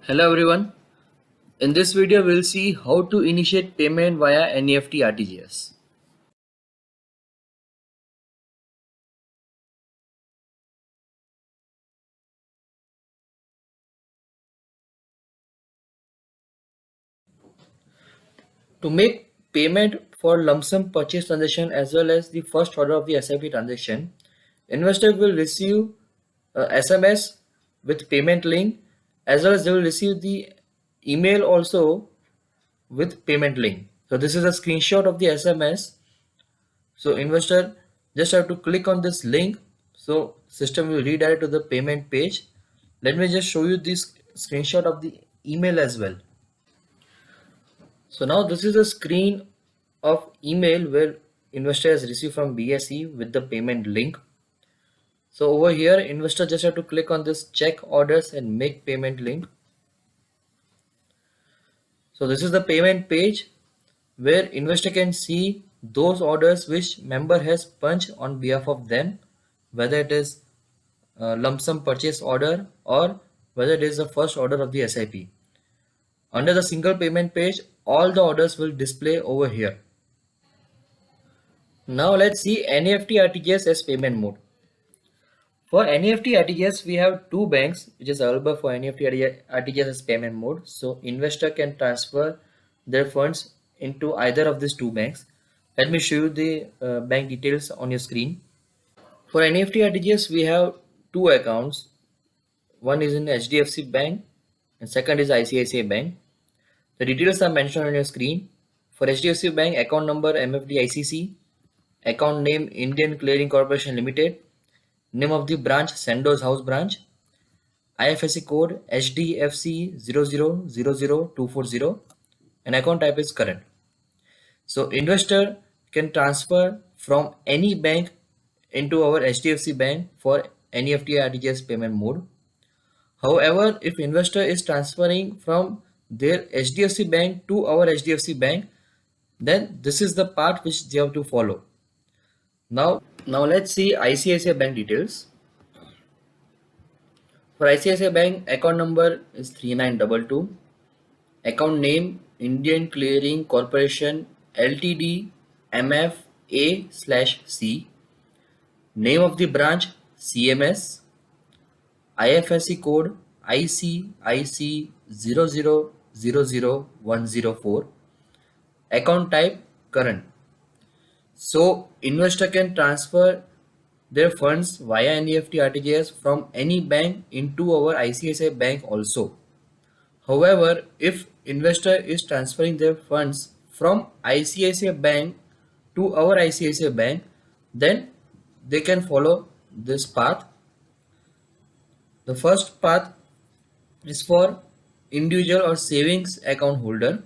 Hello everyone. In this video we'll see how to initiate payment via NEFT RTGS. To make payment for lump sum purchase transaction as well as the first order of the SIP transaction, investor will receive a SMS with payment link, as well as they will receive the email also with payment link. So this is a screenshot of the SMS. So investor just have to click on this link. So system will redirect to the payment page. Let me just show you this screenshot of the email as well. So now this is a screen of email where investor has received from BSE with the payment link. So over here investor just have to click on this check orders and make payment link. So this is the payment page where investor can see those orders which member has punched on behalf of them, whether it is lump sum purchase order or whether it is the first order of the SIP. Under the single payment page, all the orders will display over here. Now let's see NEFT RTGS as payment mode. For NEFT RTGS, we have two banks which is available for NEFT RTGS as payment mode. So investor can transfer their funds into either of these two banks. Let me show you the bank details on your screen. For NEFT RTGS, we have two accounts. One is in HDFC Bank and second is ICICI Bank. The details are mentioned on your screen. For HDFC Bank, account number MFDICC, account name Indian Clearing Corporation Limited, name of the branch Sandoz House branch, IFSC code HDFC 0000240, and account type is current. So investor can transfer from any bank into our HDFC Bank for NEFT RTGS payment mode. However, if investor is transferring from their HDFC Bank to our HDFC Bank, then this is the part which they have to follow. Now let's see ICICI Bank details. For ICICI Bank, account number is 3922. Account name Indian Clearing Corporation Ltd MFA/C. Name of the branch CMS. IFSC code ICIC 0000104. Account type current. So investor can transfer their funds via NEFT RTGS from any bank into our ICICI Bank also. However, if investor is transferring their funds from ICICI Bank to our ICICI Bank, then they can follow this path. The first path is for individual or savings account holder.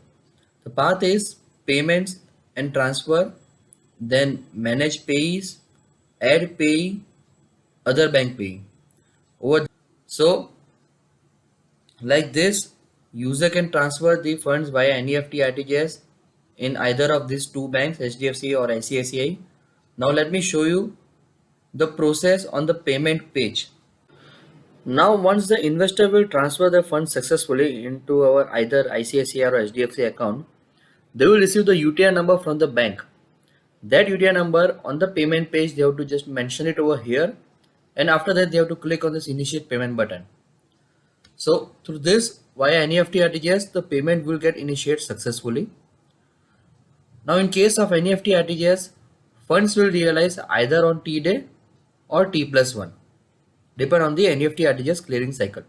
The path is payments and transfer, then manage payees, add payee, other bank payee. So like this, user can transfer the funds via NEFT RTGS in either of these two banks, HDFC or ICICI. Now let me show you the process on the payment page. Now once the investor will transfer the funds successfully into our either ICICI or HDFC account, they will receive the UTR number from the bank. That UTR number on the payment page, they have to just mention it over here, and after that they have to click on this initiate payment button. So through this via NEFT RTGS, the payment will get initiated successfully. Now in case of NEFT RTGS, funds will realize either on T day or T+1, depend on the NEFT RTGS clearing cycle.